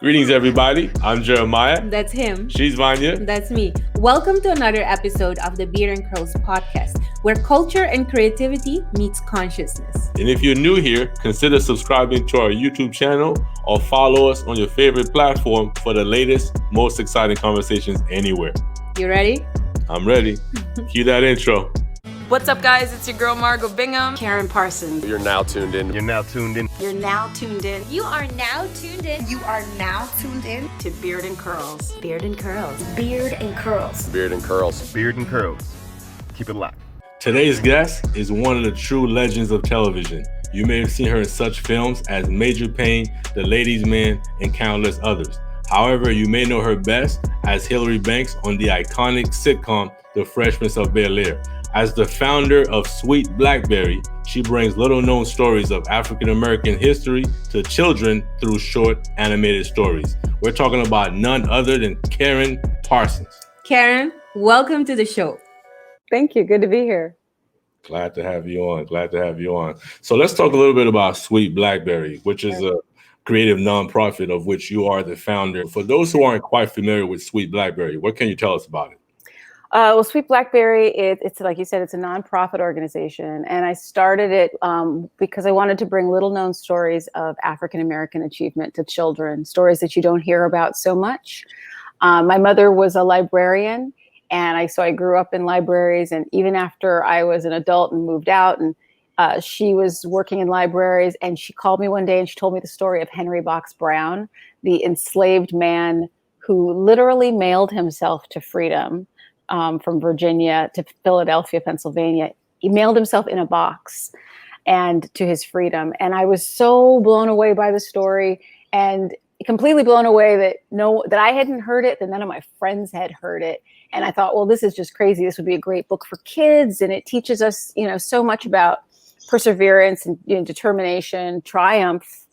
Greetings, everybody. I'm Jeremiah. That's him. She's Vania. That's me. Welcome to another episode of the Beard and Curls podcast, where culture and creativity meets consciousness. And if you're new here, consider subscribing to our YouTube channel or follow us on your favorite platform for the latest, most exciting conversations anywhere. You ready? I'm ready. Cue that intro. What's up, guys? It's your girl, Margot Bingham. Karyn Parsons. You're now tuned in. You're now tuned in. You are now tuned in. You are now tuned in to Beard and Curls. Beard and Curls. Beard and Curls. Beard and Curls. Beard and Curls. Keep it locked. Today's guest is one of the true legends of television. You may have seen her in such films as Major Payne, The Ladies' Man, and countless others. However, you may know her best as Hilary Banks on the iconic sitcom, The Fresh Prince of Bel-Air. As the founder of Sweet Blackberry, she brings little-known stories of African-American history to children through short animated stories. We're talking about none other than Karyn Parsons. Karyn, welcome to the show. Thank you. Good to be here. Glad to have you on. So let's talk a little bit about Sweet Blackberry, which is a creative nonprofit of which you are the founder. For those who aren't quite familiar with Sweet Blackberry, what can you tell us about it? Well, Sweet Blackberry, it's like you said, it's a nonprofit organization. And I started it because I wanted to bring little known stories of African-American achievement to children, stories that you don't hear about so much. My mother was a librarian, and so I grew up in libraries. And even after I was an adult and moved out, and she was working in libraries, and she called me one day and she told me the story of Henry Box Brown, the enslaved man who literally mailed himself to freedom. From Virginia to Philadelphia, Pennsylvania. He mailed himself in a box and to his freedom. And I was so blown away by the story and completely blown away that I hadn't heard it, that none of my friends had heard it. And I thought, well, this is just crazy. This would be a great book for kids. And it teaches us, so much about perseverance and determination, triumph.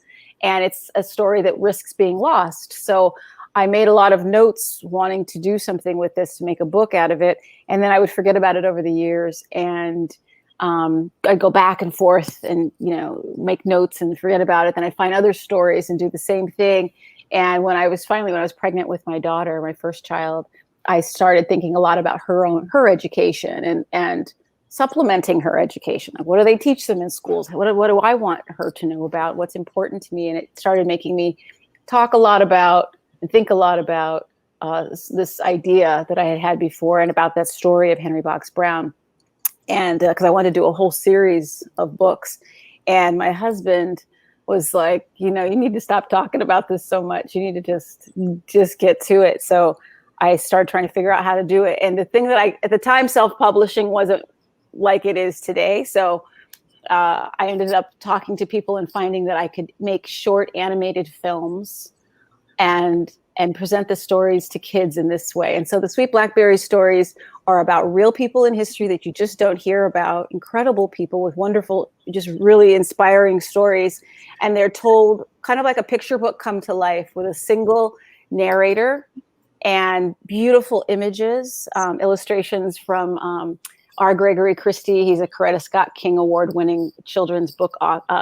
And it's a story that risks being lost. So I made a lot of notes wanting to do something with this, to make a book out of it. And then I would forget about it over the years. And I'd go back and forth and, make notes and forget about it. Then I'd find other stories and do the same thing. And when I was pregnant with my daughter, my first child, I started thinking a lot about her education and supplementing her education. Like, what do they teach them in schools? What do I want her to know about? What's important to me? And it started making me talk a lot about and think a lot about this idea that I had before and about that story of Henry Box Brown. And because I wanted to do a whole series of books. And my husband was like, you need to stop talking about this so much. You need to just get to it. So I started trying to figure out how to do it. And the thing that at the time, self-publishing wasn't like it is today. So I ended up talking to people and finding that I could make short animated films and present the stories to kids in this way. And so the Sweet Blackberry stories are about real people in history that you just don't hear about, incredible people with wonderful, just really inspiring stories. And they're told kind of like a picture book come to life with a single narrator and beautiful images, illustrations from R. Gregory Christie. He's a Coretta Scott King Award-winning children's book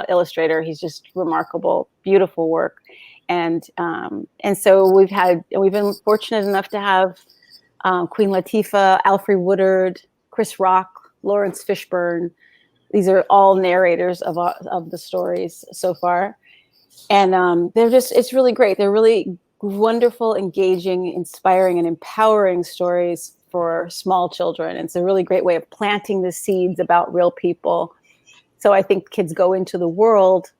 illustrator. He's just remarkable, beautiful work. And so we've been fortunate enough to have Queen Latifah, Alfre Woodard, Chris Rock, Lawrence Fishburne. These are all narrators of the stories so far. And it's really great. They're really wonderful, engaging, inspiring, and empowering stories for small children. It's a really great way of planting the seeds about real people. So I think kids go into the world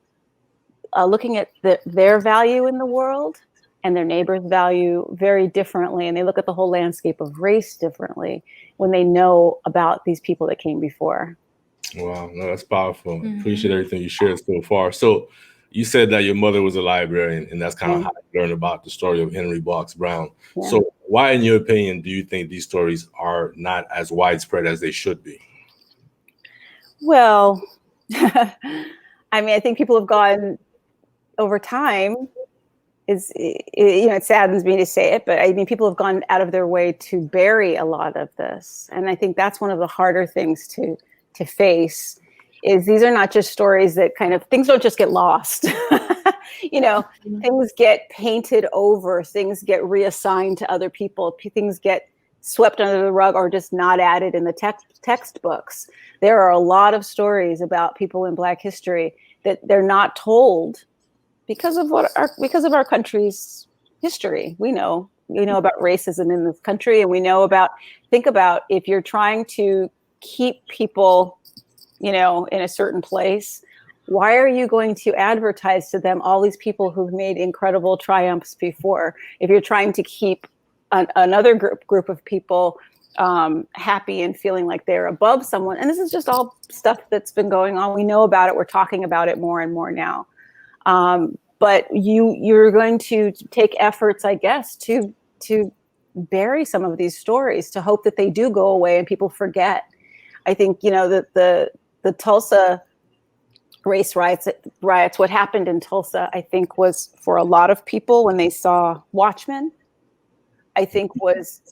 looking at their value in the world and their neighbor's value very differently. And they look at the whole landscape of race differently when they know about these people that came before. Wow, no, that's powerful. Mm-hmm. Appreciate everything you shared so far. So you said that your mother was a librarian, and that's kind of how you learned about the story of Henry Box Brown. Yeah. So why, in your opinion, do you think these stories are not as widespread as they should be? Well, I think people have gone over time. It saddens me to say it, but people have gone out of their way to bury a lot of this. And I think that's one of the harder things to face, is these are not just stories that things don't just get lost. things get painted over, things get reassigned to other people, things get swept under the rug or just not added in the textbooks. There are a lot of stories about people in Black history that they're not told because of our country's history. We know about racism in this country, and we know think about if you're trying to keep people, in a certain place, why are you going to advertise to them all these people who've made incredible triumphs before? If you're trying to keep another group of people happy and feeling like they're above someone, and this is just all stuff that's been going on. We know about it. We're talking about it more and more now. But you're going to take efforts, I guess, to bury some of these stories, to hope that they do go away and people forget. I think the Tulsa race riots. What happened in Tulsa, I think, was for a lot of people when they saw Watchmen, I think was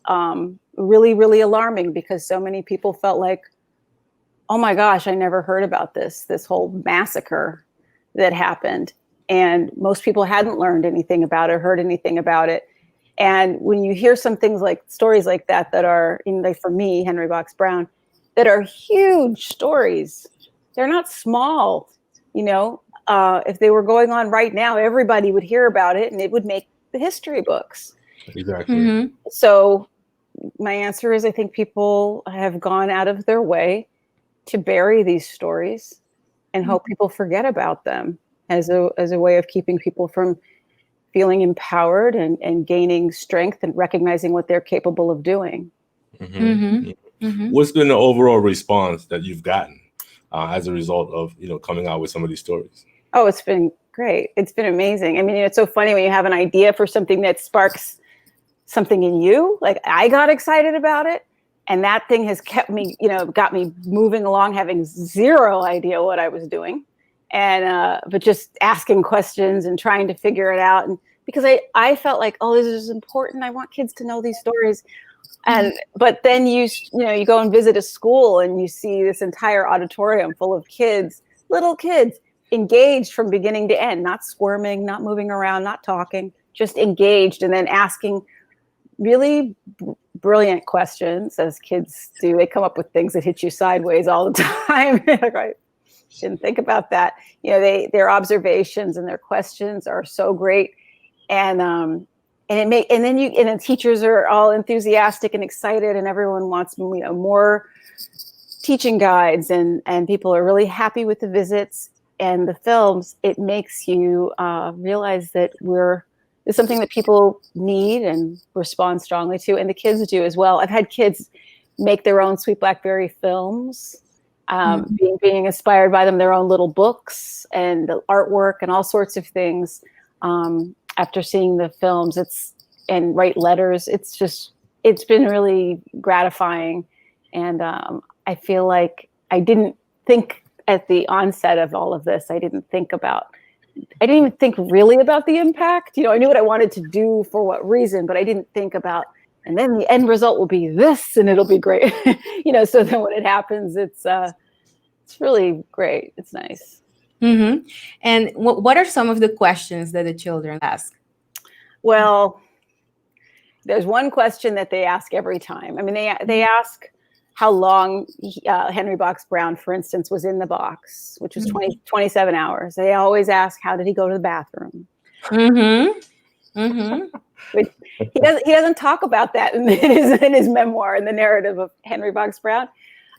really, really alarming, because so many people felt like, oh my gosh, I never heard about this whole massacre that happened. And most people hadn't learned anything about it, heard anything about it. And when you hear some things like stories like that are, for me, Henry Box Brown, that are huge stories, they're not small, if they were going on right now, everybody would hear about it and it would make the history books. Exactly. Mm-hmm. So my answer is, I think people have gone out of their way to bury these stories and hope people forget about them as a way of keeping people from feeling empowered and gaining strength and recognizing what they're capable of doing. Mm-hmm. Mm-hmm. Mm-hmm. What's been the overall response that you've gotten as a result of coming out with some of these stories? Oh, it's been great. It's been amazing. I mean, it's so funny when you have an idea for something that sparks something in you. Like, I got excited about it, and that thing has kept me, got me moving along, having zero idea what I was doing, and but just asking questions and trying to figure it out. And because I felt like, oh, this is important. I want kids to know these stories. And but then you go and visit a school and you see this entire auditorium full of kids, little kids, engaged from beginning to end, not squirming, not moving around, not talking, just engaged, and then asking really brilliant questions, as kids do. They come up with things that hit you sideways all the time. Right? Didn't think about that. Their observations and their questions are so great, and then the teachers are all enthusiastic and excited, and everyone wants more teaching guides, and people are really happy with the visits and the films. It makes you realize that it's something that people need and respond strongly to, and the kids do as well. I've had kids make their own Sweet Blackberry films, being inspired by them, their own little books and the artwork and all sorts of things. After seeing the films, and write letters, it's been really gratifying. And I feel like I didn't think at the onset of all of this, I didn't even think really about the impact. I knew what I wanted to do for what reason, but I didn't think about, and then the end result will be this and it'll be great. So then when it happens, it's really great. It's nice. Mm-hmm. And what are some of the questions that the children ask? Well, there's one question that they ask every time. I mean, they ask how long Henry Box Brown, for instance, was in the box, which was 27 hours. They always ask, how did he go to the bathroom? Mm-hmm. Mm-hmm. But he doesn't talk about that in his memoir, in the narrative of Henry Box Brown.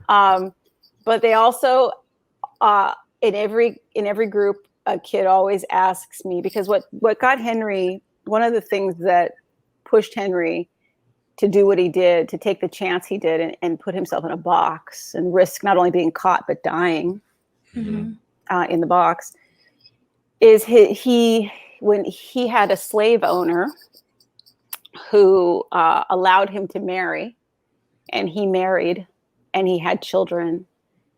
But they also, in every group, a kid always asks me, because what got Henry, one of the things that pushed Henry to do what he did, to take the chance he did and put himself in a box and risk not only being caught but dying in the box, is when he had a slave owner who allowed him to marry, and he married and he had children.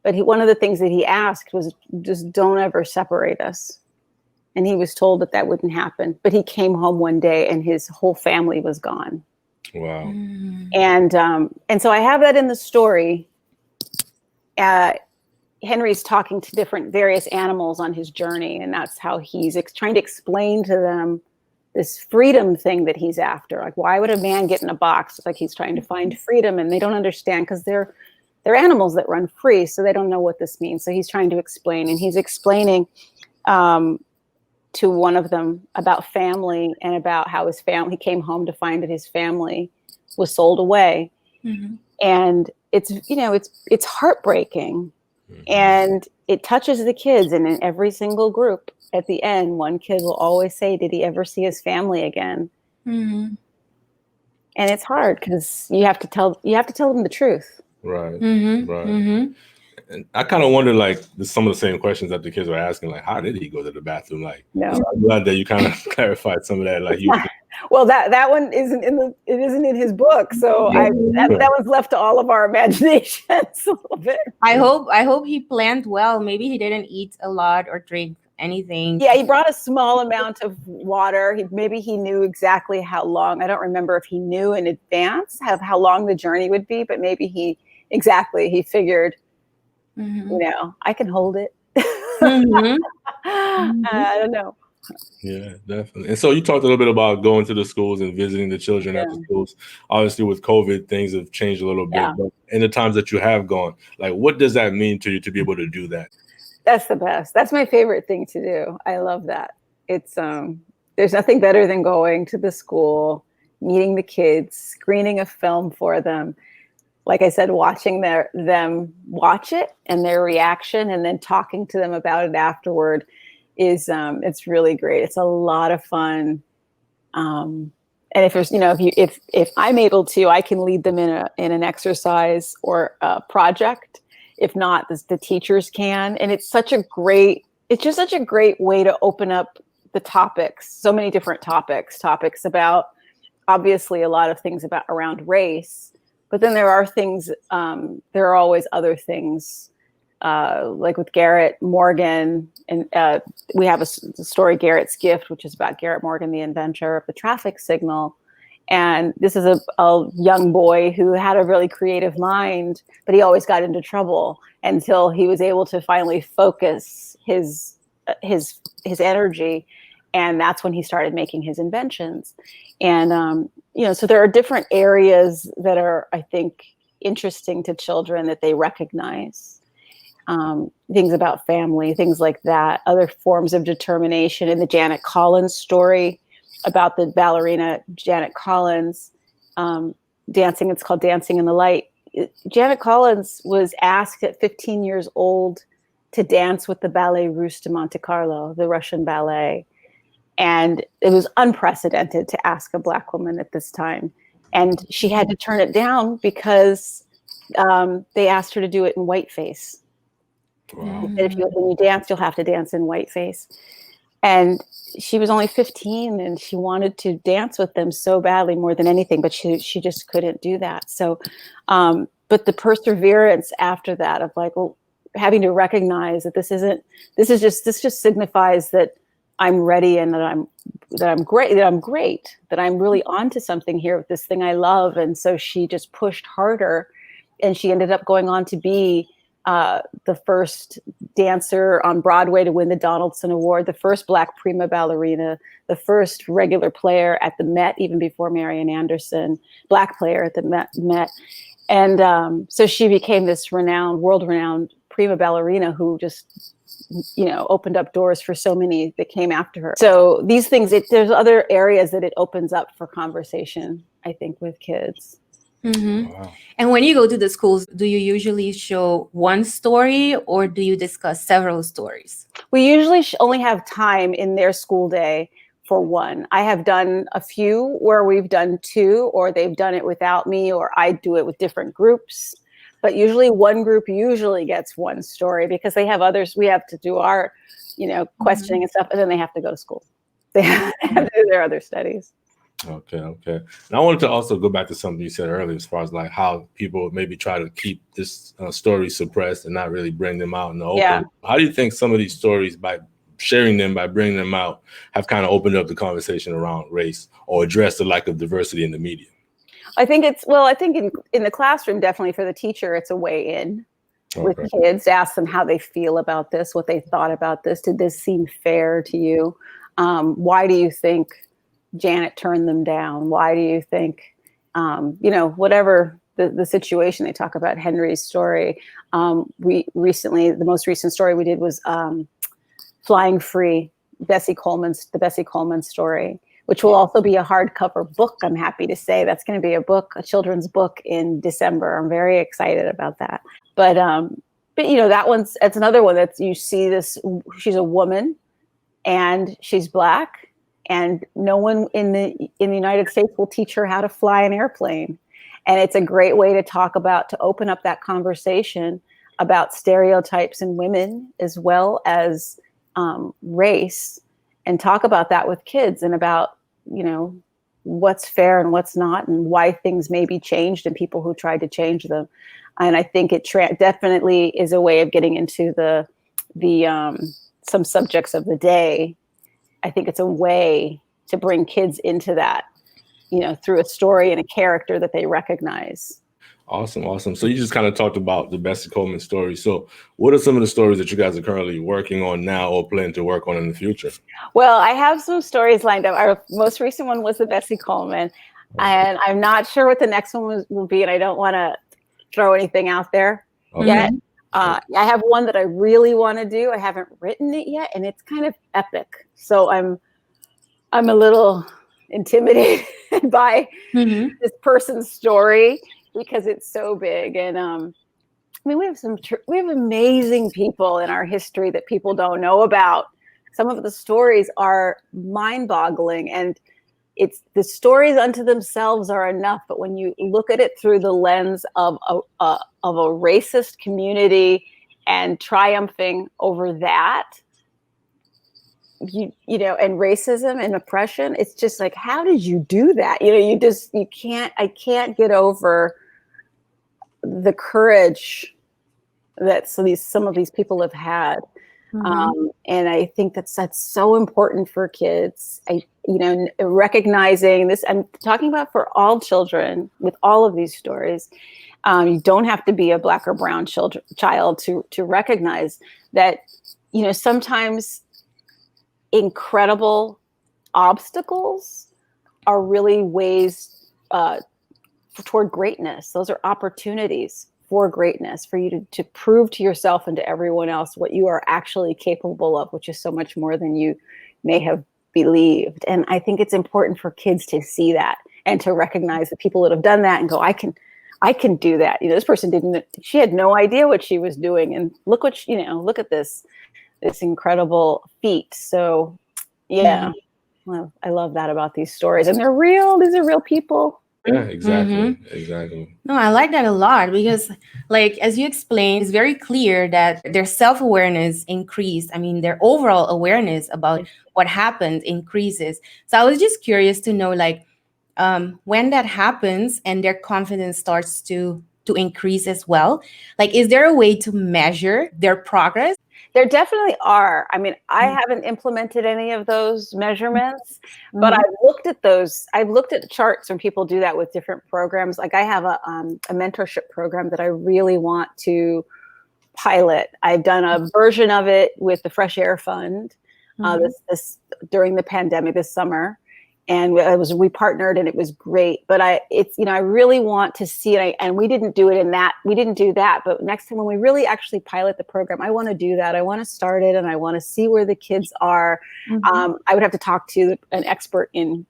But one of the things that he asked was, just don't ever separate us. And he was told that wouldn't happen. But he came home one day and his whole family was gone. Wow. And so I have that in the story. Henry's talking to different various animals on his journey, and that's how he's trying to explain to them this freedom thing that he's after. Like, why would a man get in a box? It's like he's trying to find freedom, and they don't understand because they're animals that run free, so they don't know what this means. So he's trying to explain, and he's explaining to one of them about family and about how his family, he came home to find that his family was sold away. Mm-hmm. And it's, you know, it's heartbreaking, mm-hmm. and it touches the kids. And in every single group at the end, one kid will always say, did he ever see his family again? Mm-hmm. And it's hard because you have to tell them the truth. Right. Mm-hmm. Right. Mm-hmm. And I kind of wonder, like, some of the same questions that the kids were asking, like, how did he go to the bathroom? Like, no. So I'm glad that you kind of clarified some of that. Like, well, that one isn't in his book, so that one's left to all of our imaginations a little bit. I hope he planned well. Maybe he didn't eat a lot or drink anything. Yeah, he brought a small amount of water. Maybe he knew exactly how long. I don't remember if he knew in advance how long the journey would be, but maybe he figured. Mm-hmm. You know, I can hold it. Mm-hmm. I don't know. Yeah, definitely. And so you talked a little bit about going to the schools and visiting the children at the schools. Obviously, with COVID, things have changed a little bit. Yeah. But in the times that you have gone, like, what does that mean to you to be able to do that? That's the best. That's my favorite thing to do. I love that. It's there's nothing better than going to the school, meeting the kids, screening a film for them. Like I said, watching them watch it and their reaction, and then talking to them about it afterward is it's really great. It's a lot of fun. And if there's, you know, if I'm able to, I can lead them in an exercise or a project. If not, the teachers can. And it's just such a great way to open up the topics. So many different topics about, obviously, a lot of things around race. But then there are things, there are always other things, like with Garrett Morgan. And we have a story, Garrett's Gift, which is about Garrett Morgan, the inventor of the traffic signal. And this is a young boy who had a really creative mind, but he always got into trouble until he was able to finally focus his energy. And that's when he started making his inventions. And, you know, so there are different areas that are, I think, interesting to children that they recognize. Things about family, things like that, other forms of determination. In the Janet Collins story about the ballerina Janet Collins, dancing, it's called Dancing in the Light. Janet Collins was asked at 15 years old to dance with the Ballet Russe de Monte Carlo, the Russian ballet. And it was unprecedented to ask a Black woman at this time. And she had to turn it down because they asked her to do it in whiteface. Wow. When you dance, you'll have to dance in whiteface. And she was only 15 and she wanted to dance with them so badly, more than anything, but she just couldn't do that. So, but the perseverance after that of like, well, having to recognize that this just signifies that I'm ready and that I'm great, that I'm really onto something here with this thing I love. And so she just pushed harder, and she ended up going on to be the first dancer on Broadway to win the Donaldson Award, the first Black prima ballerina, the first regular player at the Met, even before Marian Anderson, Black player at the Met. And so she became this world-renowned prima ballerina who just, you know, opened up doors for so many that came after her. So these things, there's other areas that it opens up for conversation, I think, with kids. Mm-hmm. Wow. And when you go to the schools, do you usually show one story or do you discuss several stories? We usually only have time in their school day for one. I have done a few where we've done two, or they've done it without me, or I do it with different groups. But usually one group gets one story because they have others. We have to do our, you know, questioning and stuff, and then they have to go to school. They have to do their other studies. Okay. And I wanted to also go back to something you said earlier, as far as like how people maybe try to keep this story suppressed and not really bring them out in the open. Yeah. How do you think some of these stories, by sharing them, by bringing them out, have kind of opened up the conversation around race or addressed the lack of diversity in the media? I think in the classroom, definitely for the teacher, it's a way in. with Okay. kids, ask them how they feel about this, what they thought about this. Did this seem fair to you? Why do you think Janet turned them down? Why do you think, whatever the situation? They talk about Henry's story. The most recent story we did was Flying Free, the Bessie Coleman story, which will also be a hardcover book. I'm happy to say that's going to be a children's book in December. I'm very excited about that. But that's another one that you see this. She's a woman, and she's Black, and no one in the United States will teach her how to fly an airplane. And it's a great way to open up that conversation about stereotypes in women as well as race, and talk about that with kids, and about, what's fair and what's not, and why things may be changed and people who tried to change them. And I think it definitely is a way of getting into the some subjects of the day. I think it's a way to bring kids into that, through a story and a character that they recognize. Awesome. So you just kind of talked about the Bessie Coleman story. So what are some of the stories that you guys are currently working on now or plan to work on in the future? Well, I have some stories lined up. Our most recent one was the Bessie Coleman, and I'm not sure what the next one will be, and I don't want to throw anything out there yet. I have one that I really want to do. I haven't written it yet, and it's kind of epic. So I'm a little intimidated by this person's story, because it's so big. And we have amazing people in our history that people don't know about. Some of the stories are mind-boggling, and it's the stories unto themselves are enough. But when you look at it through the lens of a racist community and triumphing over that, and racism and oppression, it's just like, how did you do that? I can't get over the courage that some of these people have had. And I think that's so important for kids. Recognizing this, I'm talking about for all children with all of these stories. You don't have to be a Black or brown child to recognize that, sometimes incredible obstacles are really ways toward greatness. Those are opportunities for greatness, for you to prove to yourself and to everyone else what you are actually capable of, which is so much more than you may have believed. And I think it's important for kids to see that and to recognize the people that have done that and go, I can do that. This person she had no idea what she was doing. And look at this incredible feat. So yeah, well, I love that about these stories, and they're real. These are real people. Yeah, exactly. No, I like that a lot, because as you explained, it's very clear that their self-awareness increased. I mean, their overall awareness about what happened increases. So I was just curious to know, when that happens and their confidence starts to increase as well, is there a way to measure their progress? There definitely are. I mean, I haven't implemented any of those measurements, but I've looked at those. I've looked at charts when people do that with different programs. I have a mentorship program that I really want to pilot. I've done a version of it with the Fresh Air Fund this during the pandemic this summer. And we partnered, and it was great. But I really want to see it. And we didn't do that. But next time when we really actually pilot the program, I want to do that. I want to start it, and I want to see where the kids are. I would have to talk to an expert in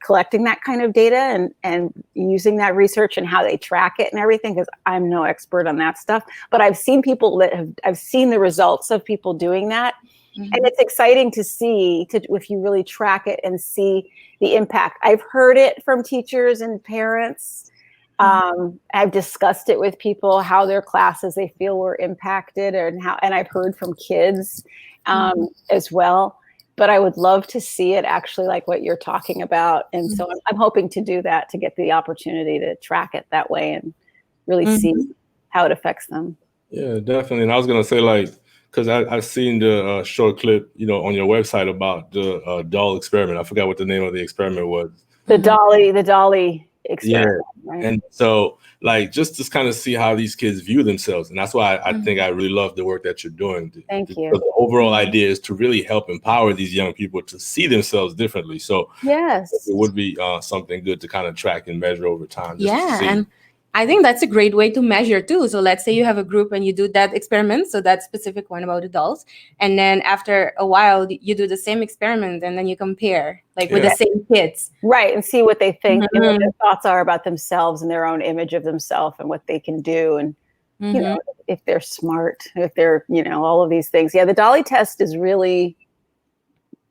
collecting that kind of data and using that research and how they track it and everything, because I'm no expert on that stuff. But I've seen I've seen the results of people doing that. And it's exciting to see if you really track it and see the impact. I've heard it from teachers and parents. I've discussed it with people, how their classes they feel were impacted, and I've heard from kids as well. But I would love to see it actually like what you're talking about. And so I'm hoping to do that, to get the opportunity to track it that way and really see how it affects them. Yeah, definitely. And I was going to say, because I've seen the short clip, on your website about the Dolly Experiment. I forgot what the name of the experiment was. The Dolly experiment, right? And so like just to kind of see how these kids view themselves. And that's why I think I really love the work that you're doing. Thank you. The overall idea is to really help empower these young people to see themselves differently. So Yes, it would be something good to kind of track and measure over time. Just to see. And I think that's a great way to measure too. So let's say you have a group and you do that experiment, so that specific one about adults, and then after a while you do the same experiment and then you compare like with the same kids. Right, and see what they think and what their thoughts are about themselves and their own image of themselves and what they can do, and you know, if they're smart, if they're, you know, all of these things. Yeah, the Dolly test is really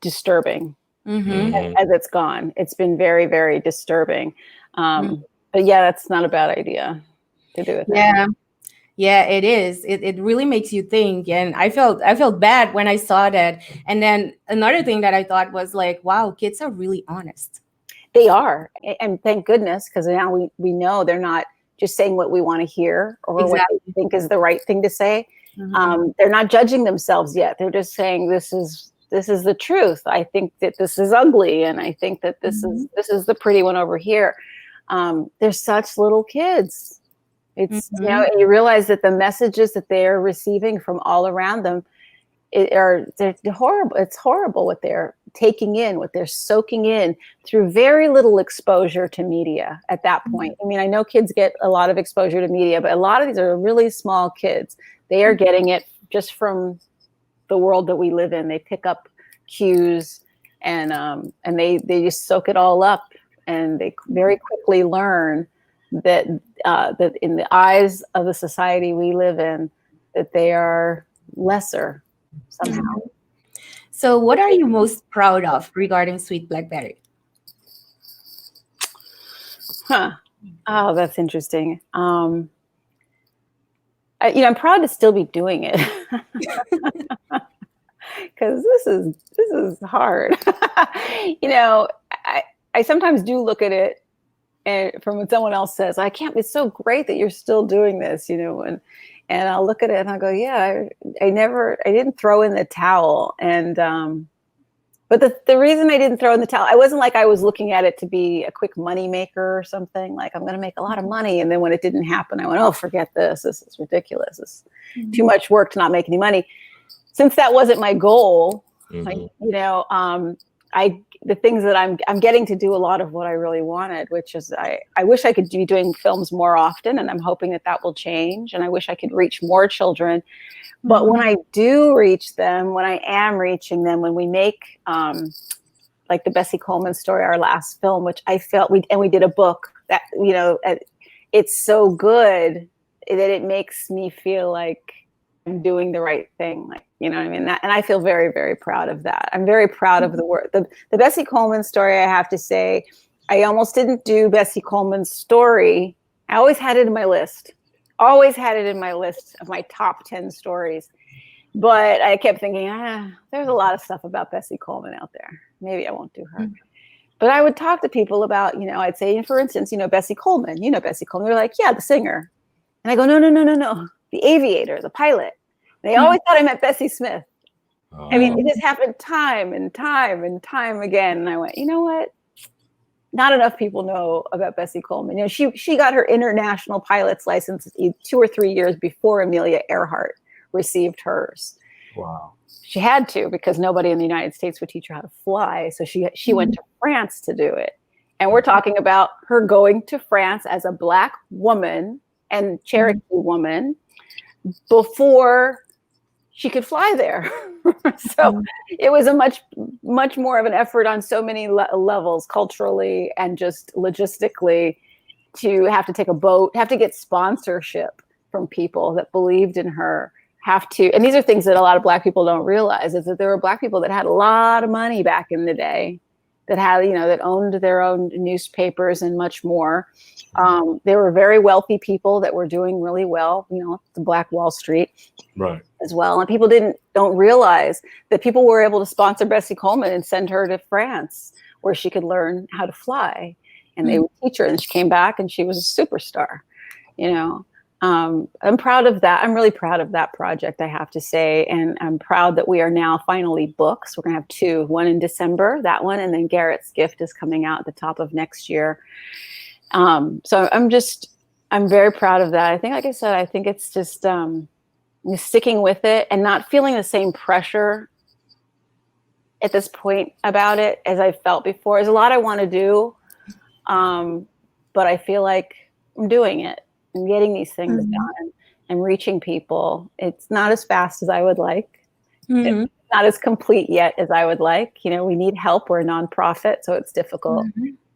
disturbing as it's gone. It's been very, very disturbing. But yeah, that's not a bad idea to do it. Yeah, it is. It really makes you think. And I felt bad when I saw that. And then another thing that I thought was like, wow, kids are really honest. They are. And thank goodness, because now we know they're not just saying what we want to hear or what they think is the right thing to say. They're not judging themselves yet. They're just saying this is the truth. I think that this is ugly, and I think that this is the pretty one over here. They're such little kids. It's you know, and you realize that the messages that they are receiving from all around them they're horrible. It's horrible what they're taking in, what they're soaking in through very little exposure to media at that point. I mean, I know kids get a lot of exposure to media, but a lot of these are really small kids. They are getting it just from the world that we live in. They pick up cues and they just soak it all up. And they very quickly learn that that in the eyes of the society we live in, that they are lesser somehow. So what are you most proud of regarding Sweet Blackberry? Oh, that's interesting. I'm proud to still be doing it. Because this is hard. You know, I sometimes do look at it and from what someone else says, it's so great that you're still doing this, you know, and I'll look at it and I'll go, yeah, I didn't throw in the towel. And, but the reason I didn't throw in the towel, I wasn't like I was looking at it to be a quick money maker or something, like I'm going to make a lot of money. And then when it didn't happen, I went, oh, forget this. This is ridiculous. It's too much work to not make any money. Since that wasn't my goal, the things that I'm getting to do a lot of what I really wanted, which is I wish I could be doing films more often, and I'm hoping that will change. And I wish I could reach more children. But when I do reach them, when I am reaching them, when we make like the Bessie Coleman story, our last film, which I felt we did a book that, you know, it's so good that it makes me feel like I'm doing the right thing, like, you know what I mean? And I feel very, very proud of that. I'm very proud of the work. The Bessie Coleman story, I have to say, I almost didn't do Bessie Coleman's story. I always had it in my list. Always had it in my list of my top 10 stories. But I kept thinking, there's a lot of stuff about Bessie Coleman out there. Maybe I won't do her. But I would talk to people about, you know, I'd say, for instance, you know, Bessie Coleman. You know Bessie Coleman. They're like, yeah, the singer. And I go, no. The aviator, the pilot. They always thought I meant Bessie Smith. I mean, it just happened time and time and time again. And I went, you know what? Not enough people know about Bessie Coleman. You know, she got her international pilot's license 2 or 3 years before Amelia Earhart received hers. Wow. She had to, because nobody in the United States would teach her how to fly. So she went to France to do it. And we're talking about her going to France as a Black woman and Cherokee woman before she could fly there. So it was a much more of an effort on so many levels, culturally and just logistically, to have to take a boat, have to get sponsorship from people that believed in her, and these are things that a lot of Black people don't realize, is that there were Black people that had a lot of money back in the day, that had, you know, that owned their own newspapers and much more. There were very wealthy people that were doing really well, you know, the Black Wall Street, right, as well. And people don't realize that people were able to sponsor Bessie Coleman and send her to France, where she could learn how to fly, and they would teach her. And she came back, and she was a superstar. You know, I'm proud of that. I'm really proud of that project, I have to say, and I'm proud that we are now finally booked. We're gonna have 2, one in December, that one, and then Garrett's Gift is coming out at the top of next year. So I'm very proud of that. I think, like I said, I think it's just sticking with it and not feeling the same pressure at this point about it as I felt before. There's a lot I want to do, but I feel like I'm doing it and getting these things done and reaching people. It's not as fast as I would like. It's not as complete yet as I would like. You know, we need help. We're a nonprofit, so it's difficult.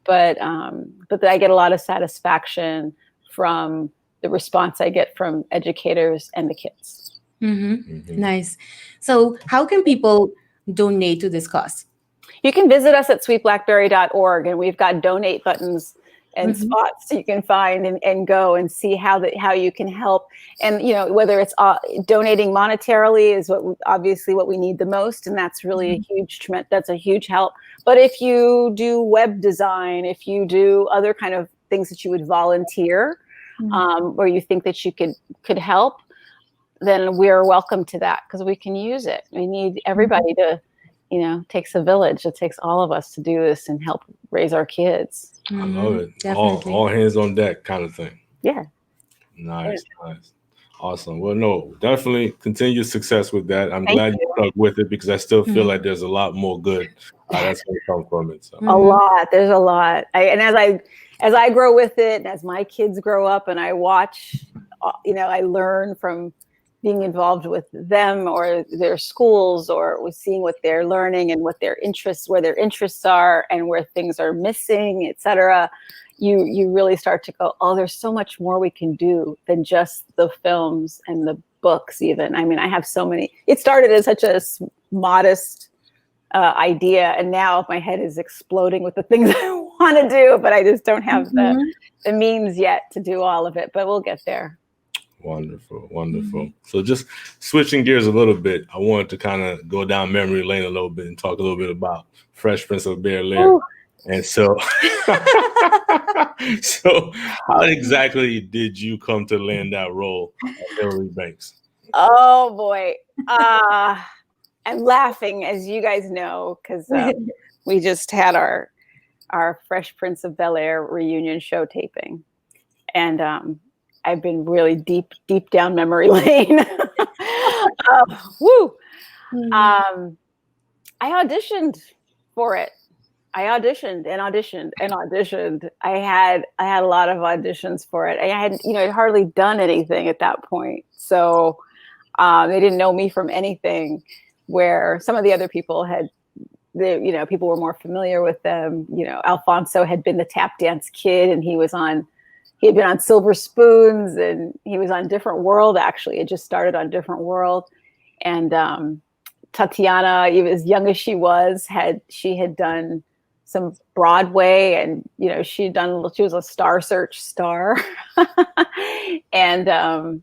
But I get a lot of satisfaction from the response I get from educators and the kids. Nice. So how can people donate to this cause? You can visit us at sweetblackberry.org, and we've got donate buttons and spots you can find and go and see how you can help. And, you know, whether it's donating monetarily is obviously what we need the most. And that's really that's a huge help. But if you do web design, if you do other kind of things that you would volunteer, or you think that you could help, then we're welcome to that, because we can use it. We need everybody to, you know, it takes a village. It takes all of us to do this and help raise our kids. I love it. All hands on deck kind of thing. Yeah. Nice. Awesome. Well, no, definitely continue success with that. I'm glad you stuck with it, because I still feel like there's a lot more good that's going to come from it. So. A lot. There's a lot. And as I grow with it, and as my kids grow up and I watch, you know, I learn from being involved with them or their schools, or with seeing what they're learning and what their interests, where their interests are and where things are missing, et cetera. You really start to go, oh, there's so much more we can do than just the films and the books even. I mean, I have so many. It started as such a modest idea, and now my head is exploding with the things I want to do, but I just don't have the means yet to do all of it, but we'll get there. Wonderful. So just switching gears a little bit, I wanted to kind of go down memory lane a little bit and talk a little bit about Fresh Prince of Bel-Air. And so, so how exactly did you come to land that role of Hillary Banks? Oh boy. I'm laughing, as you guys know, because we just had our Fresh Prince of Bel-Air reunion show taping. And I've been really deep down memory lane. I auditioned for it. I auditioned. I had a lot of auditions for it. I hadn't, I'd hardly done anything at that point. So they didn't know me from anything, where some of the other people people were more familiar with them. Alfonso had been the tap dance kid, and he had been on Silver Spoons, and he was on Different World. Actually, it just started on Different World. And Tatiana, even as young as she was, had done some Broadway, and she was a Star Search star. And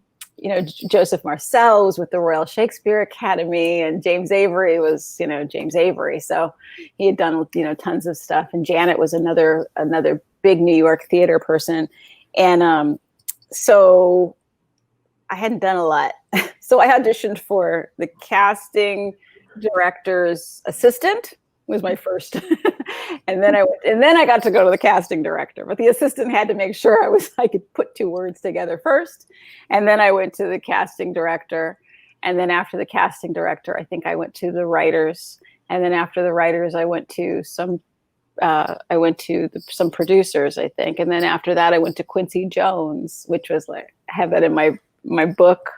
Joseph Marcel was with the Royal Shakespeare Academy, and James Avery was James Avery. So he had done tons of stuff. And Janet was another big New York theater person. And so I hadn't done a lot. So I auditioned for the casting director's assistant, was my first. And then I got to go to the casting director, but the assistant had to make sure I could put two words together first. And then I went to the casting director. And then after the casting director, I think I went to the writers. And then after the writers, I went to some producers, I think. And then after that, I went to Quincy Jones, which was like, I have that in my book,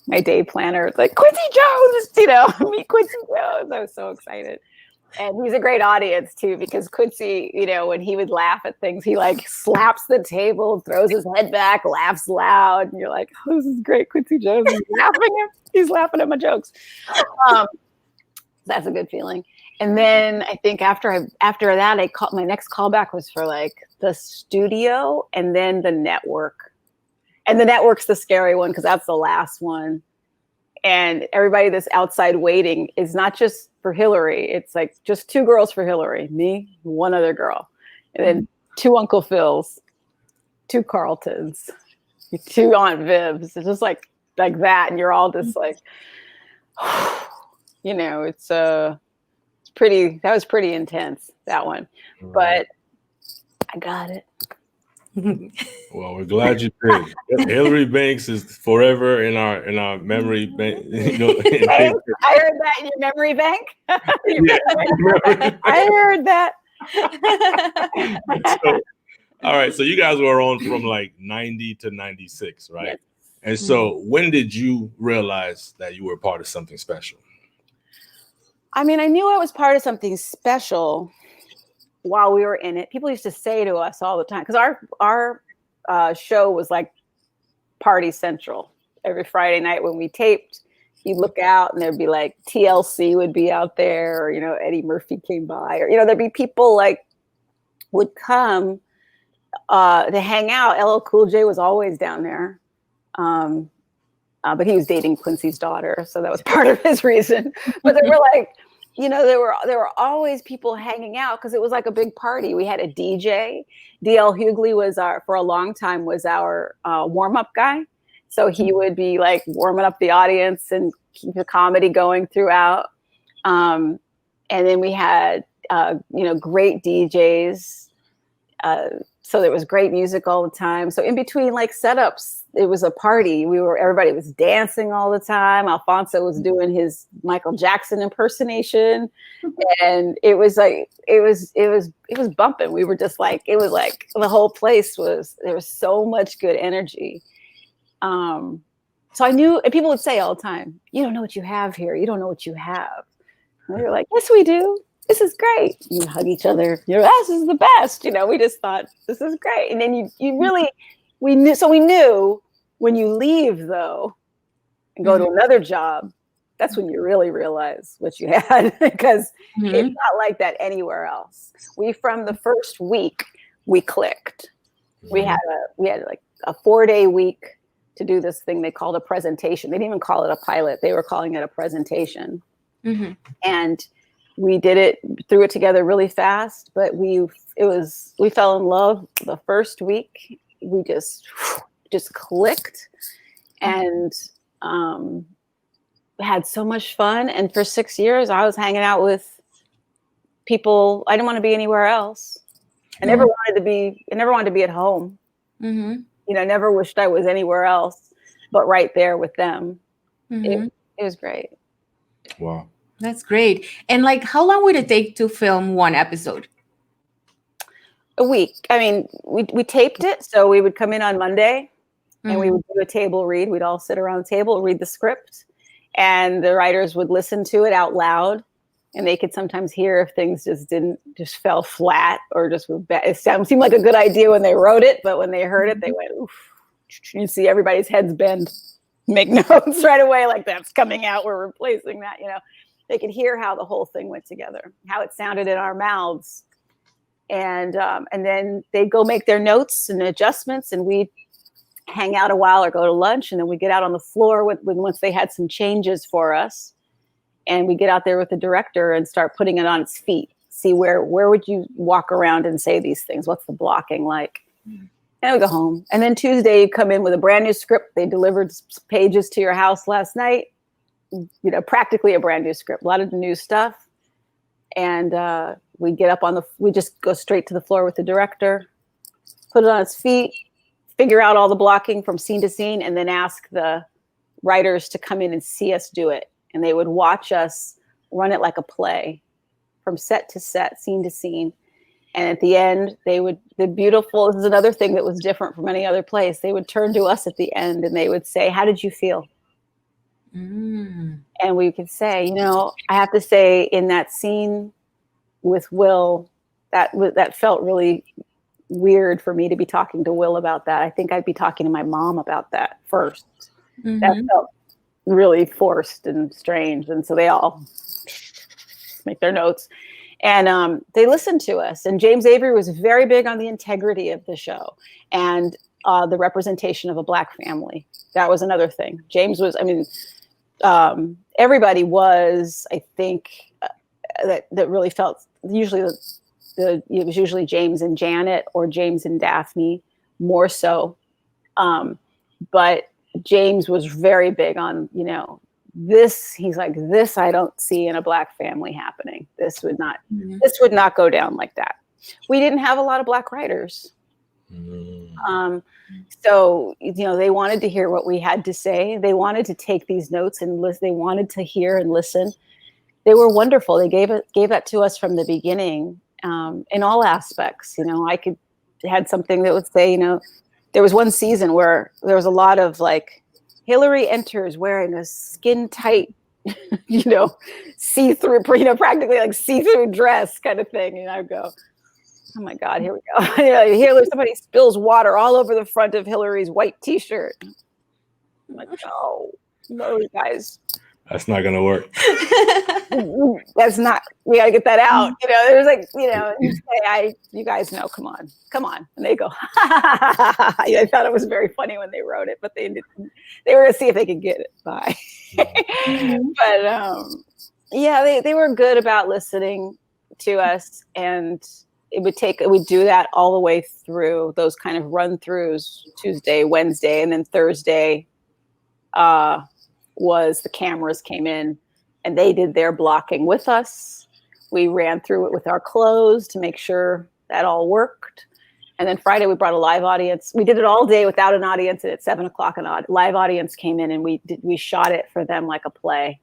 my day planner. It's like, Quincy Jones, meet Quincy Jones. I was so excited. And he's a great audience too, because Quincy, when he would laugh at things, he like slaps the table, throws his head back, laughs loud. And you're like, oh, this is great. Quincy Jones is he's laughing at my jokes. That's a good feeling. And then I think after that, my next callback was for like the studio, and then the network. And the network's the scary one, because that's the last one. And everybody that's outside waiting is not just for Hillary. It's like just two girls for Hillary, me, one other girl, and then two Uncle Phils, two Carltons, two Aunt Vivs. It's just like that. And you're all just like, that was pretty intense, that one. But I got it. Well, we're glad you did. Hillary Banks is forever in our memory bank. You know, Bank? I heard that in your memory bank. yeah. I heard that. So, all right. So you guys were on from like 90 to 96, right? Yes. And so when did you realize that you were part of something special? I mean, I knew I was part of something special while we were in it. People used to say to us all the time, because our show was like party central. Every Friday night when we taped, you'd look out and there'd be like TLC would be out there, or, you know, Eddie Murphy came by, or, you know, there'd be people like would come to hang out. LL Cool J was always down there. But he was dating Quincy's daughter, so that was part of his reason. But there were like, you know, there were always people hanging out because it was like a big party. We had a DJ. DL Hughley was for a long time was our warm-up guy. So he would be like warming up the audience and keep the comedy going throughout. And then we had, you know, great DJs. So there was great music all the time. So in between like setups, it was a party. Everybody was dancing all the time. Alfonso was doing his Michael Jackson impersonation. And it was like, it was bumping. We were just like, it was like the whole place there was so much good energy. So I knew, and people would say all the time, you don't know what you have here. You don't know what you have. And we were like, yes, we do. This is great. You hug each other. Your ass is the best. You know, we just thought this is great. And then you really, we knew when you leave though and go to another job, that's when you really realize what you had, because it's not like that anywhere else. From the first week, we clicked. We had like a 4-day week to do this thing they called a presentation. They didn't even call it a pilot. They were calling it a presentation. And we did it, threw it together really fast, but we fell in love the first week. We just clicked and had so much fun. And for 6 years, I was hanging out with people. I didn't want to be anywhere else. I never wanted to be at home. You know, I never wished I was anywhere else, but right there with them. It was great. Wow. That's great. And like, how long would it take to film one episode? A week. I mean, we taped it. So we would come in on Monday and we would do a table read. We'd all sit around the table, read the script, and the writers would listen to it out loud. And they could sometimes hear if things just fell flat or just were bad. It seemed like a good idea when they wrote it, but when they heard it, they went, oof. You see everybody's heads bend, make notes right away, like that's coming out, we're replacing that, you know. They could hear how the whole thing went together, how it sounded in our mouths. And then they'd go make their notes and adjustments, and we'd hang out a while or go to lunch, and then we get out on the floor once they had some changes for us. And we get out there with the director and start putting it on its feet. See where would you walk around and say these things? What's the blocking like? And we go home. And then Tuesday, you come in with a brand new script. They delivered pages to your house last night. You know, practically a brand new script, a lot of new stuff. And we get up we just go straight to the floor with the director, put it on its feet, figure out all the blocking from scene to scene, and then ask the writers to come in and see us do it. And they would watch us run it like a play from set to set, scene to scene. And at the end, this is another thing that was different from any other place. They would turn to us at the end and they would say, how did you feel? And we could say, you know, I have to say in that scene with Will, that felt really weird for me to be talking to Will about that. I think I'd be talking to my mom about that first. That felt really forced and strange. And so they all make their notes and they listened to us. And James Avery was very big on the integrity of the show and the representation of a Black family. That was another thing. James was, I mean, everybody was, I think, that really felt usually it was usually James and Janet or James and Daphne more so. But James was very big on, you know, he's like, this I don't see in a Black family happening. This would not go down like that. We didn't have a lot of Black writers. So, they wanted to hear what we had to say. They wanted to take these notes and listen. They wanted to hear and listen. They were wonderful. They gave that to us from the beginning, in all aspects. Had something that would say, there was one season where there was a lot of like, Hillary enters wearing a skin tight, see-through, practically like see-through dress kind of thing. And I would go, oh my God, here we go. Here somebody spills water all over the front of Hillary's white t-shirt. I'm like, no, you guys. That's not going to work. That's not, we got to get that out. There's like, you say, you guys know, come on. And they go, I thought it was very funny when they wrote it, but they were going to see if they could get it by. But they were good about listening to us, and it would do that all the way through those kind of run throughs, Tuesday, Wednesday, and then Thursday, was the cameras came in and they did their blocking with us. We ran through it with our clothes to make sure that all worked. And then Friday we brought a live audience. We did it all day without an audience, and at 7:00 a live audience came in, and we shot it for them like a play,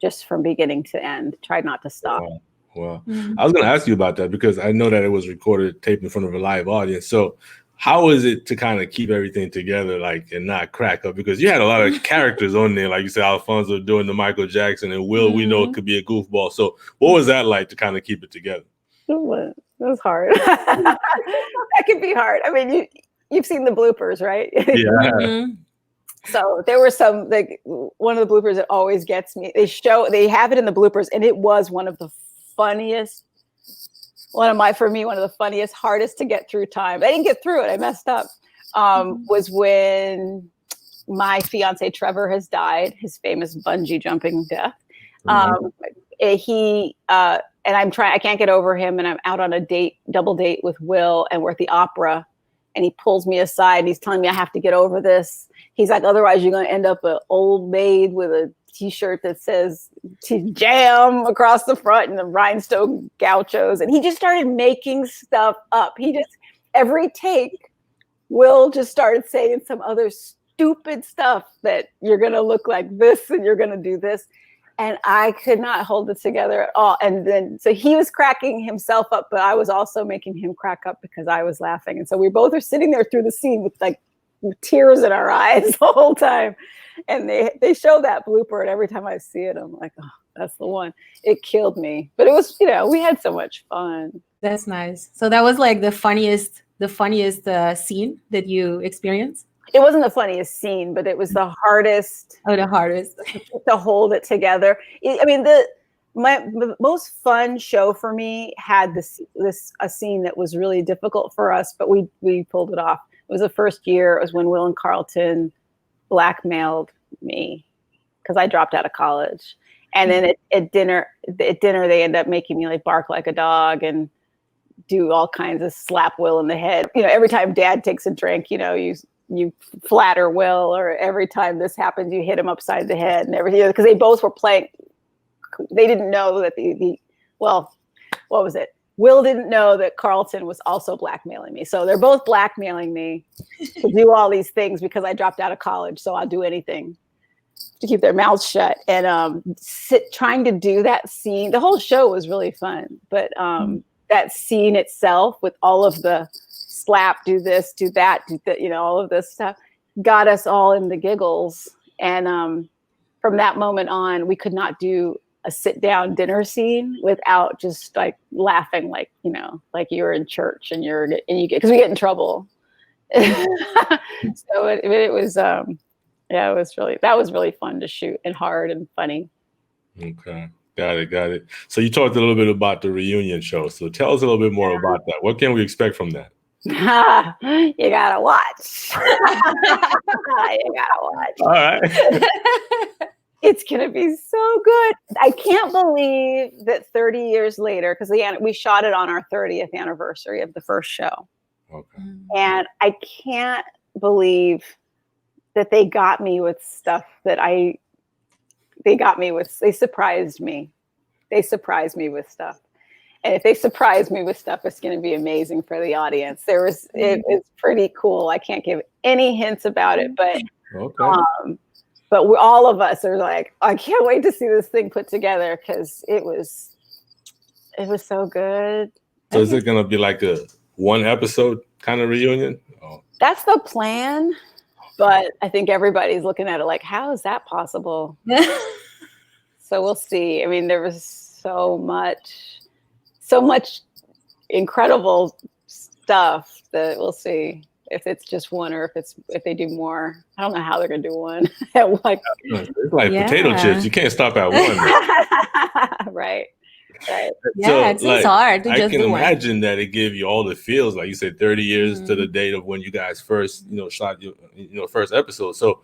just from beginning to end. Tried not to stop. Wow. I was going to ask you about that because I know that it was recorded, taped in front of a live audience. So how is it to kind of keep everything together, like, and not crack up? Because you had a lot of characters on there, like you said, Alfonso doing the Michael Jackson, and Will, we know it could be a goofball. So what was that like to kind of keep it together? It was hard. That could be hard. I mean, you've seen the bloopers, right? Yeah. So there were some, like, one of the bloopers that always gets me. They have it in the bloopers, and it was one of the funniest. One of the funniest, hardest to get through times. I didn't get through it. I messed up. Was when my fiance Trevor has died, his famous bungee jumping death. And I can't get over him, and I'm out on a double date with Will, and we're at the opera, and he pulls me aside and he's telling me I have to get over this. He's like, otherwise you're going to end up an old maid with a t-shirt that says jam across the front and the rhinestone gauchos. And he just started making stuff up. Every take, Will just started saying some other stupid stuff that you're going to look like this and you're going to do this. And I could not hold it together at all. And then, so he was cracking himself up, but I was also making him crack up because I was laughing. And so we both are sitting there through the scene with like tears in our eyes the whole time. And they show that blooper, and every time I see it, I'm like, oh, that's the one. It killed me. But it was, we had so much fun. That's nice. So that was like the funniest scene that you experienced? It wasn't the funniest scene, but it was the hardest. Oh, the hardest. To hold it together. The most fun show for me had a scene that was really difficult for us, but we pulled it off. It was the first year. It was when Will and Carlton blackmailed me because I dropped out of college. And then at dinner, they end up making me like bark like a dog and do all kinds of slap Will in the head. Every time Dad takes a drink, you flatter Will, or every time this happens, you hit him upside the head and everything, because they both were playing. They didn't know that what was it? Will didn't know that Carlton was also blackmailing me. So they're both blackmailing me to do all these things because I dropped out of college. So I'll do anything to keep their mouths shut. And trying to do that scene, the whole show was really fun. But that scene itself with all of the slap, do this, do that, all of this stuff got us all in the giggles. And from that moment on, we could not do a sit down dinner scene without just like laughing, like you're in church and because we get in trouble. So it was that was really fun to shoot, and hard and funny. Okay. Got it. So you talked a little bit about the reunion show. So tell us a little bit more about that. What can we expect from that? You gotta watch. All right. It's going to be so good. I can't believe that 30 years later, because we shot it on our 30th anniversary of the first show. Okay. And I can't believe that they got me with stuff that they surprised me. They surprised me with stuff. And if they surprise me with stuff, it's going to be amazing for the audience. It's pretty cool. I can't give any hints about it, but all of us are like, I can't wait to see this thing put together because it was so good. So is it going to be like a one episode kind of reunion? Oh. That's the plan, but I think everybody's looking at it like, how is that possible? So we'll see. I mean, there was so much incredible stuff that we'll see if it's just one or if they do more. I don't know how they're gonna do one. It's like potato chips. You can't stop at one. Right. Yeah, it's hard to I just can do imagine that it gave you all the feels, like you said, 30 years to the date of when you guys first, shot your first episode. So,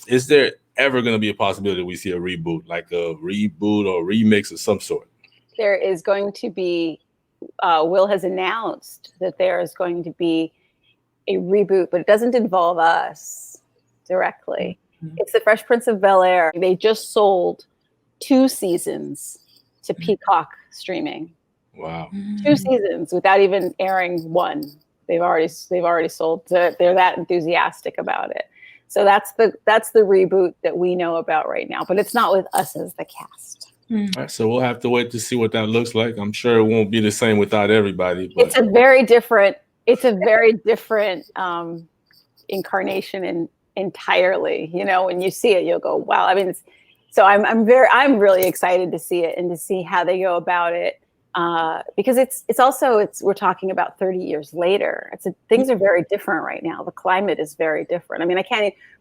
is there ever going to be a possibility we see a reboot, like a reboot or remix of some sort? There is going to be. Will has announced that there is going to be a reboot, but it doesn't involve us directly. It's the Fresh Prince of Bel-Air. They just sold 2 seasons to Peacock streaming. Wow. 2 seasons without even airing one. They've already sold. They're that enthusiastic about it. So that's the reboot that we know about right now, but it's not with us as the cast. All right, so we'll have to wait to see what that looks like. I'm sure it won't be the same without everybody. But it's a very different incarnation entirely. When you see it, you'll go, wow. I mean, so I'm really excited to see it and to see how they go about it. Because we're talking about 30 years later. Things are very different right now. The climate is very different. I mean,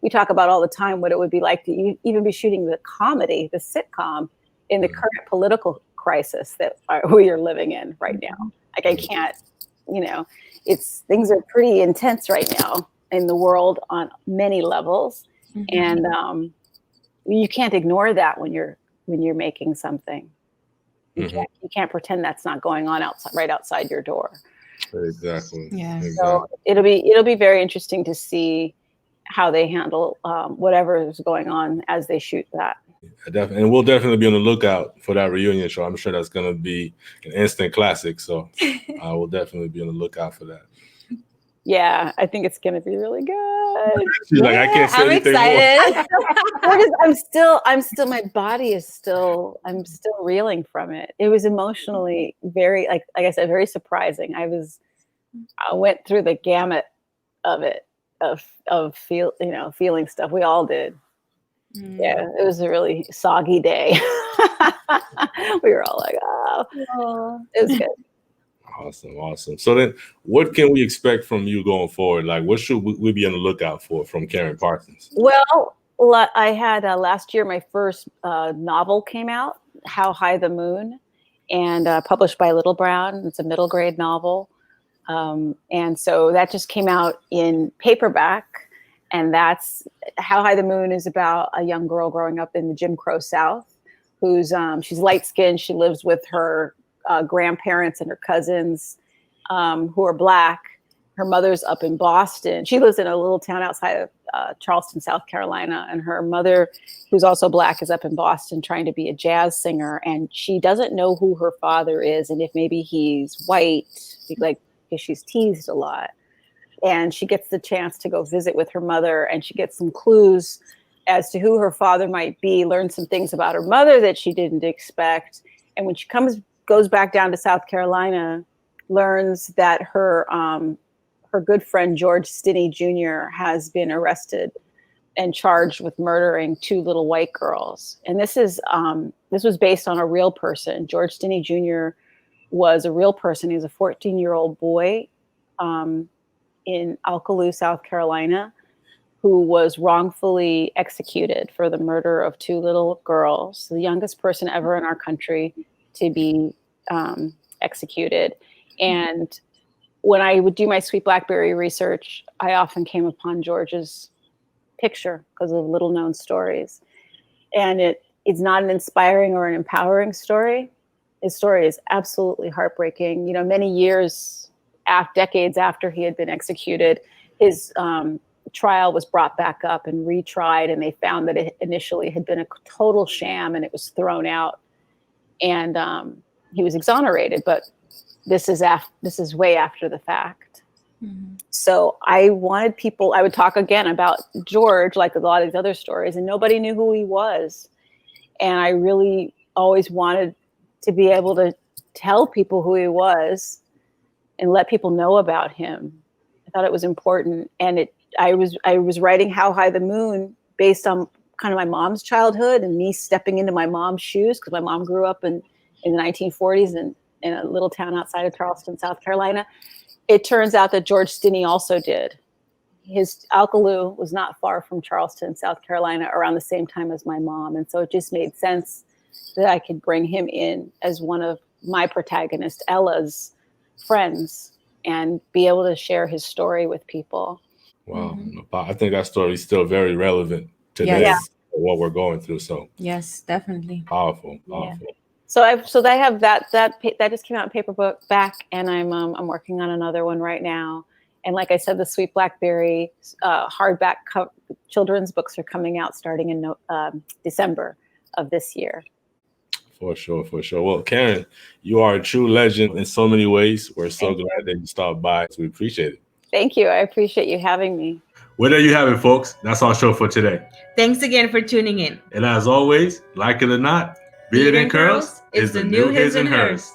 we talk about all the time what it would be like to even be shooting the sitcom in the current political crisis that we are living in right now. Like I can't, things are pretty intense right now in the world on many levels. And you can't ignore that when you're making something. You can't pretend that's not going on right outside your door. Exactly. Yeah. So it'll be very interesting to see how they handle whatever is going on as they shoot that. And we'll definitely be on the lookout for that reunion show. I'm sure that's going to be an instant classic. So I will definitely be on the lookout for that. Yeah, I think it's going to be really good. She's like, I can't say I'm anything excited. more. My body is still, I'm still reeling from it. It was emotionally very, like I said, very surprising. I went through the gamut of it, of feeling stuff. We all did. Yeah, it was a really soggy day. We were all like, oh, it was good. Awesome. So then what can we expect from you going forward? Like, what should we be on the lookout for from Karyn Parsons? Well, I had last year, my first novel came out, How High the Moon, and published by Little Brown. It's a middle grade novel. And so that just came out in paperback. And that's How High the Moon is about a young girl growing up in the Jim Crow South who's she's light skinned. She lives with her grandparents and her cousins who are Black. Her mother's up in Boston. She lives in a little town outside of Charleston, South Carolina. And her mother, who's also Black, is up in Boston trying to be a jazz singer. And she doesn't know who her father is and if maybe he's white, because she's teased a lot. And she gets the chance to go visit with her mother, and she gets some clues as to who her father might be, learn some things about her mother that she didn't expect. And when she goes back down to South Carolina, learns that her good friend George Stinney Jr. has been arrested and charged with murdering 2 little white girls. And this was based on a real person. George Stinney Jr. was a real person. He was a 14-year-old boy in Alcaloo, South Carolina, who was wrongfully executed for the murder of 2 little girls, the youngest person ever in our country to be executed. And when I would do my Sweet Blackberry research, I often came upon George's picture because of little known stories. And it's not an inspiring or an empowering story. His story is absolutely heartbreaking. Many years, decades after he had been executed, his trial was brought back up and retried, and they found that it initially had been a total sham and it was thrown out. And he was exonerated, but this is way after the fact. Mhm. So I wanted people, I would talk again about George, like a lot of these other stories, and nobody knew who he was. And I really always wanted to be able to tell people who he was and let people know about him. I thought it was important. And I was writing How High the Moon based on kind of my mom's childhood and me stepping into my mom's shoes, because my mom grew up in the 1940s in a little town outside of Charleston, South Carolina. It turns out that George Stinney also did. His Alcaloo was not far from Charleston, South Carolina, around the same time as my mom. And so it just made sense that I could bring him in as one of my protagonist, Ella's friends, and be able to share his story with people. Wow. I think that story is still very relevant today Yes. for what we're going through. So Yes, definitely. powerful. Yeah. So I have that just came out in paperback, and I'm working on another one right now. And like I said, the Sweet Blackberry hardback children's books are coming out starting in December of this year. For sure. Well, Karyn, you are a true legend in so many ways. We're so Thank glad that you stopped by. So we appreciate it. Thank you. I appreciate you having me. Well, there you have it, folks. That's our show for today. Thanks again for tuning in. And as always, like it or not, Beard and Curls is the new his and hers.